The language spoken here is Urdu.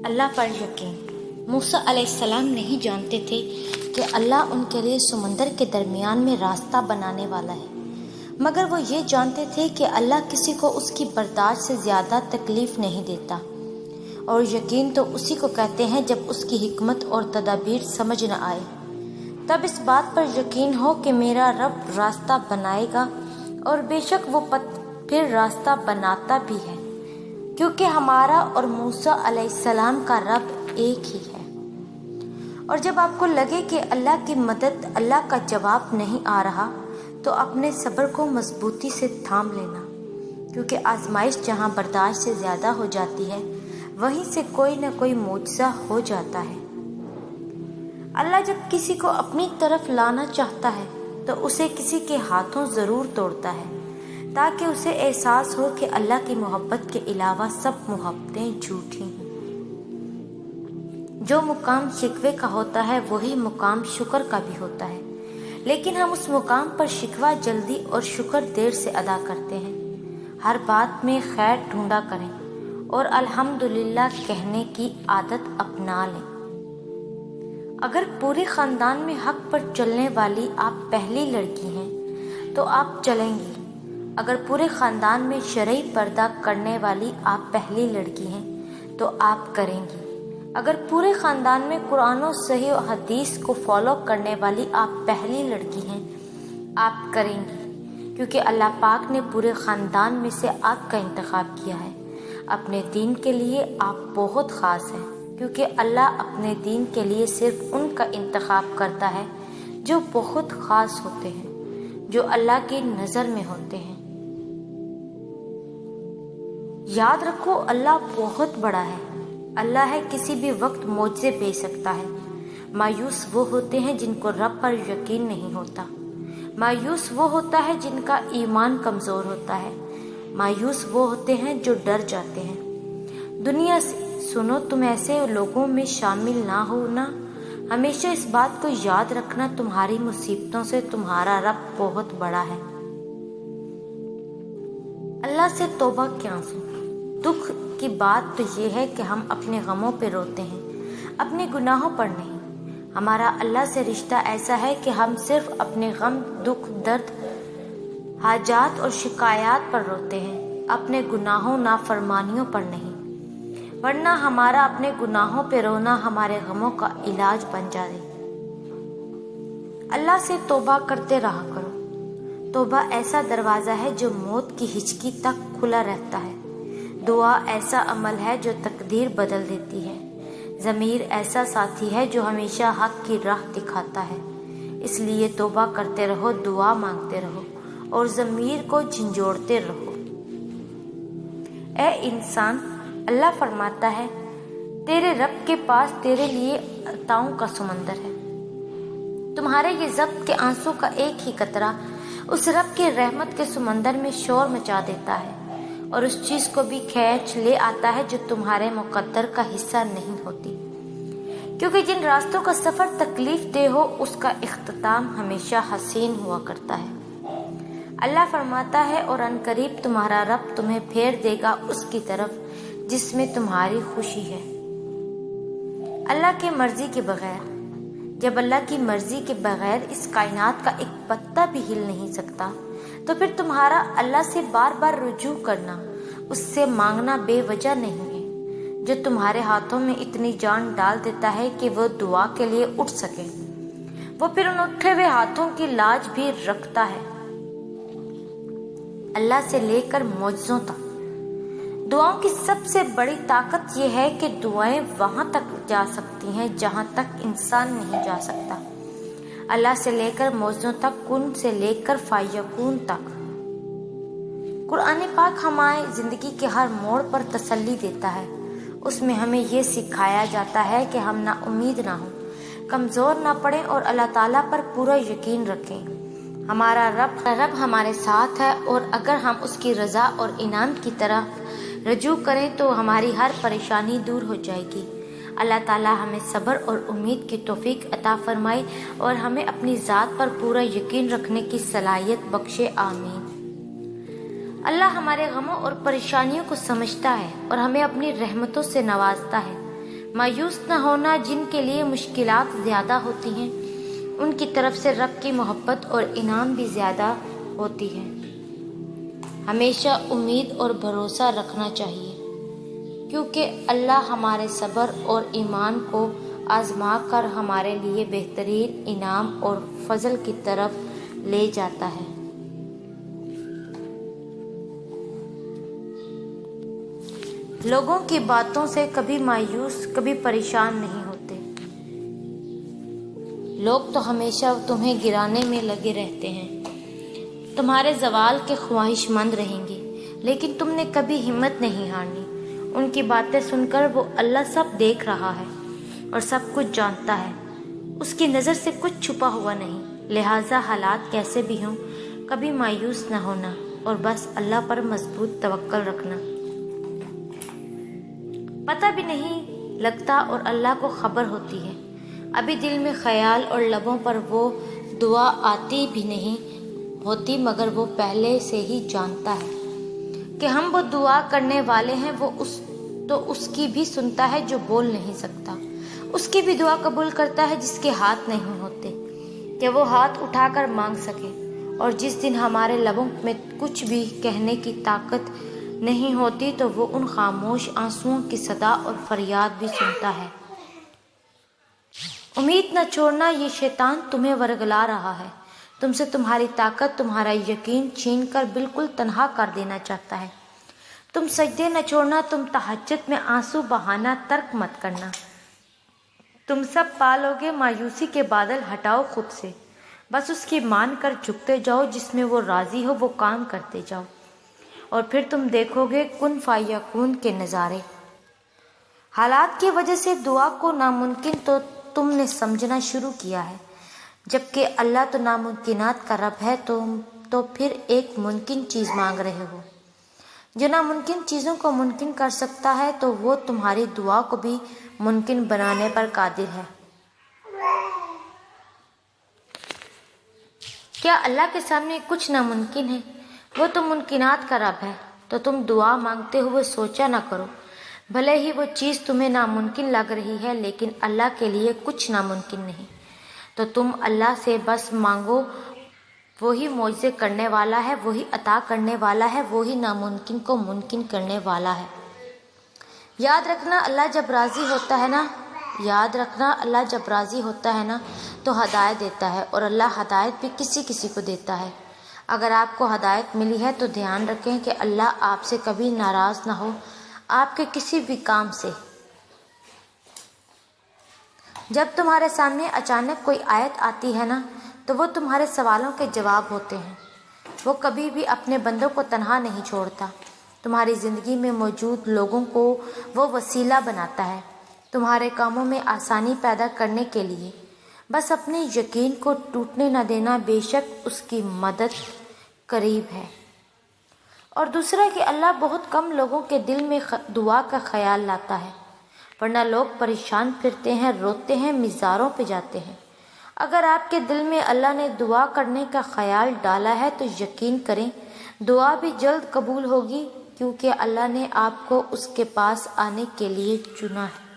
اللہ پر یقین۔ موسیٰ علیہ السلام نہیں جانتے تھے کہ اللہ ان کے لیے سمندر کے درمیان میں راستہ بنانے والا ہے، مگر وہ یہ جانتے تھے کہ اللہ کسی کو اس کی برداشت سے زیادہ تکلیف نہیں دیتا، اور یقین تو اسی کو کہتے ہیں جب اس کی حکمت اور تدابیر سمجھ نہ آئے، تب اس بات پر یقین ہو کہ میرا رب راستہ بنائے گا، اور بے شک وہ پھر راستہ بناتا بھی ہے، کیونکہ ہمارا اور موسیٰ علیہ السلام کا رب ایک ہی ہے۔ اور جب آپ کو لگے کہ اللہ کی مدد، اللہ کا جواب نہیں آ رہا، تو اپنے صبر کو مضبوطی سے تھام لینا، کیونکہ آزمائش جہاں برداشت سے زیادہ ہو جاتی ہے، وہیں سے کوئی نہ کوئی معجزہ ہو جاتا ہے۔ اللہ جب کسی کو اپنی طرف لانا چاہتا ہے تو اسے کسی کے ہاتھوں ضرور توڑتا ہے، تاکہ اسے احساس ہو کہ اللہ کی محبت کے علاوہ سب محبتیں جھوٹی ہیں۔ جو مقام شکوے کا ہوتا ہے وہی مقام شکر کا بھی ہوتا ہے، لیکن ہم اس مقام پر شکوہ جلدی اور شکر دیر سے ادا کرتے ہیں۔ ہر بات میں خیر ڈھونڈا کریں اور الحمدللہ کہنے کی عادت اپنا لیں۔ اگر پورے خاندان میں حق پر چلنے والی آپ پہلی لڑکی ہیں تو آپ چلیں گی، اگر پورے خاندان میں شرعی پردہ کرنے والی آپ پہلی لڑکی ہیں تو آپ کریں گی، اگر پورے خاندان میں قرآن و صحیح حدیث کو فالو کرنے والی آپ پہلی لڑکی ہیں آپ کریں گی، کیونکہ اللہ پاک نے پورے خاندان میں سے آپ کا انتخاب کیا ہے۔ اپنے دین کے لیے آپ بہت خاص ہیں، کیونکہ اللہ اپنے دین کے لیے صرف ان کا انتخاب کرتا ہے جو بہت خاص ہوتے ہیں، جو اللہ کی نظر میں ہوتے ہیں۔ یاد رکھو اللہ بہت بڑا ہے، اللہ ہے کسی بھی وقت معجزے بھیج سکتا ہے۔ مایوس وہ ہوتے ہیں جن کو رب پر یقین نہیں ہوتا، مایوس وہ ہوتا ہے جن کا ایمان کمزور ہوتا ہے، مایوس وہ ہوتے ہیں جو ڈر جاتے ہیں دنیا سے۔ سنو، تم ایسے لوگوں میں شامل نہ ہونا، ہمیشہ اس بات کو یاد رکھنا تمہاری مصیبتوں سے تمہارا رب بہت بڑا ہے۔ اللہ سے توبہ کیا سن؟ دکھ کی بات تو یہ ہے کہ ہم اپنے غموں پہ روتے ہیں، اپنے گناہوں پر نہیں۔ ہمارا اللہ سے رشتہ ایسا ہے کہ ہم صرف اپنے غم، دکھ، درد، حاجات اور شکایات پر روتے ہیں، اپنے گناہوں، نافرمانیوں پر نہیں، ورنہ ہمارا اپنے گناہوں پہ رونا ہمارے غموں کا علاج بن جائے۔ اللہ سے توبہ کرتے رہا کرو۔ توبہ ایسا دروازہ ہے جو موت کی ہچکی تک کھلا رہتا ہے۔ دعا ایسا عمل ہے جو تقدیر بدل دیتی ہے۔ ضمیر ایسا ساتھی ہے جو ہمیشہ حق کی راہ دکھاتا ہے۔ اس لیے توبہ کرتے رہو، دعا مانگتے رہو اور ضمیر کو جھنجھوڑتے رہو۔ اے انسان، اللہ فرماتا ہے، تیرے رب کے پاس تیرے لیے عطاؤں کا سمندر ہے۔ تمہارے یہ ضبط کے آنسو کا ایک ہی قطرہ اس رب کے رحمت کے سمندر میں شور مچا دیتا ہے، اور اس چیز کو بھی کھینچ لے آتا ہے جو تمہارے مقدر کا حصہ نہیں ہوتی، کیونکہ جن راستوں کا سفر تکلیف دہ ہو اس کا اختتام ہمیشہ حسین ہوا کرتا ہے۔ اللہ فرماتا ہے، اور ان قریب تمہارا رب تمہیں پھیر دے گا اس کی طرف جس میں تمہاری خوشی ہے۔ اللہ کی مرضی کے بغیر، جب اللہ کی مرضی کے بغیر اس کائنات کا ایک پتا بھی ہل نہیں سکتا، تو پھر تمہارا اللہ سے بار بار رجوع کرنا، اس سے مانگنا بے وجہ نہیں ہے، جو تمہارے ہاتھوں میں اتنی جان ڈال دیتا ہے کہ وہ دعا کے لیے اٹھ سکے۔ وہ پھر ان اٹھے ہوئے ہاتھوں کی لاج بھی رکھتا ہے۔ اللہ سے لے کر معجزوں تک، دعاؤں کی سب سے بڑی طاقت یہ ہے کہ دعائیں وہاں تک جا سکتی ہیں جہاں تک انسان نہیں جا سکتا۔ اللہ سے لے کر معجزوں تک، کن سے لے کر فیکون تک۔ قرآن پاک ہماری زندگی کے ہر موڑ پر تسلی دیتا ہے۔ اس میں ہمیں یہ سکھایا جاتا ہے کہ ہم نا امید نہ ہوں، کمزور نہ پڑیں اور اللہ تعالیٰ پر پورا یقین رکھیں۔ ہمارا رب ہمارے ساتھ ہے، اور اگر ہم اس کی رضا اور انعام کی طرف رجوع کریں تو ہماری ہر پریشانی دور ہو جائے گی۔ اللہ تعالیٰ ہمیں صبر اور امید کی توفیق عطا فرمائے اور ہمیں اپنی ذات پر پورا یقین رکھنے کی صلاحیت بخشے، آمین۔ اللہ ہمارے غموں اور پریشانیوں کو سمجھتا ہے اور ہمیں اپنی رحمتوں سے نوازتا ہے۔ مایوس نہ ہونا، جن کے لیے مشکلات زیادہ ہوتی ہیں ان کی طرف سے رب کی محبت اور انعام بھی زیادہ ہوتی ہے۔ ہمیشہ امید اور بھروسہ رکھنا چاہیے، کیونکہ اللہ ہمارے صبر اور ایمان کو آزما کر ہمارے لیے بہترین انعام اور فضل کی طرف لے جاتا ہے۔ لوگوں کی باتوں سے کبھی مایوس، کبھی پریشان نہیں ہوتے۔ لوگ تو ہمیشہ تمہیں گرانے میں لگے رہتے ہیں، تمہارے زوال کے خواہش مند رہیں گے، لیکن تم نے کبھی ہمت نہیں ہارنی۔ ان کی باتیں سن کر وہ اللہ سب دیکھ رہا ہے اور سب کچھ جانتا ہے، اس کی نظر سے کچھ چھپا ہوا نہیں۔ لہٰذا حالات کیسے بھی ہوں، کبھی مایوس نہ ہونا اور بس اللہ پر مضبوط توکل رکھنا۔ پتہ بھی نہیں لگتا اور اللہ کو خبر ہوتی ہے، ابھی دل میں خیال اور لبوں پر وہ دعا آتی بھی نہیں ہوتی، مگر وہ پہلے سے ہی جانتا ہے کہ ہم وہ دعا کرنے والے ہیں۔ وہ اس کی بھی سنتا ہے جو بول نہیں سکتا، اس کی بھی دعا قبول کرتا ہے جس کے ہاتھ نہیں ہوتے کہ وہ ہاتھ اٹھا کر مانگ سکے۔ اور جس دن ہمارے لبوں میں کچھ بھی کہنے کی طاقت نہیں ہوتی تو وہ ان خاموش آنسوؤں کی صدا اور فریاد بھی سنتا ہے۔ امید نہ چھوڑنا، یہ شیطان تمہیں ورگلا رہا ہے، تم سے تمہاری طاقت، تمہارا یقین چھین کر بالکل تنہا کر دینا چاہتا ہے۔ تم سجدے نہ چھوڑنا، تم تہجد میں آنسو بہانا ترک مت کرنا۔ تم سب پالو گے، مایوسی کے بادل ہٹاؤ خود سے، بس اس کی مان کر جھکتے جاؤ، جس میں وہ راضی ہو وہ کام کرتے جاؤ، اور پھر تم دیکھو گے کن فیکون کے نظارے۔ حالات کی وجہ سے دعا کو ناممکن تو تم نے سمجھنا شروع کیا ہے، جبکہ اللہ تو ناممکنات کا رب ہے۔ تو پھر ایک ممکن چیز مانگ رہے ہو۔ جو ناممکن چیزوں کو ممکن کر سکتا ہے تو وہ تمہاری دعا کو بھی ممکن بنانے پر قادر ہے۔ کیا اللہ کے سامنے کچھ ناممکن ہے؟ وہ تو ممکنات کا رب ہے۔ تو تم دعا مانگتے ہوئے سوچا نہ کرو، بھلے ہی وہ چیز تمہیں ناممکن لگ رہی ہے، لیکن اللہ کے لیے کچھ ناممکن نہیں۔ تو تم اللہ سے بس مانگو، وہی معجزے کرنے والا ہے، وہی عطا کرنے والا ہے، وہی ناممکن کو ممکن کرنے والا ہے۔ یاد رکھنا اللہ جب راضی ہوتا ہے نا تو ہدایت دیتا ہے، اور اللہ ہدایت بھی کسی کسی کو دیتا ہے۔ اگر آپ کو ہدایت ملی ہے تو دھیان رکھیں کہ اللہ آپ سے کبھی ناراض نہ ہو، آپ کے کسی بھی کام سے۔ جب تمہارے سامنے اچانک کوئی آیت آتی ہے نا تو وہ تمہارے سوالوں کے جواب ہوتے ہیں۔ وہ کبھی بھی اپنے بندوں کو تنہا نہیں چھوڑتا۔ تمہاری زندگی میں موجود لوگوں کو وہ وسیلہ بناتا ہے تمہارے کاموں میں آسانی پیدا کرنے کے لیے۔ بس اپنے یقین کو ٹوٹنے نہ دینا، بے شک اس کی مدد قریب ہے۔ اور دوسرا کہ اللہ بہت کم لوگوں کے دل میں دعا کا خیال لاتا ہے، ورنہ لوگ پریشان پھرتے ہیں، روتے ہیں، مزاروں پہ جاتے ہیں۔ اگر آپ کے دل میں اللہ نے دعا کرنے کا خیال ڈالا ہے تو یقین کریں دعا بھی جلد قبول ہوگی، کیونکہ اللہ نے آپ کو اس کے پاس آنے کے لیے چنا ہے۔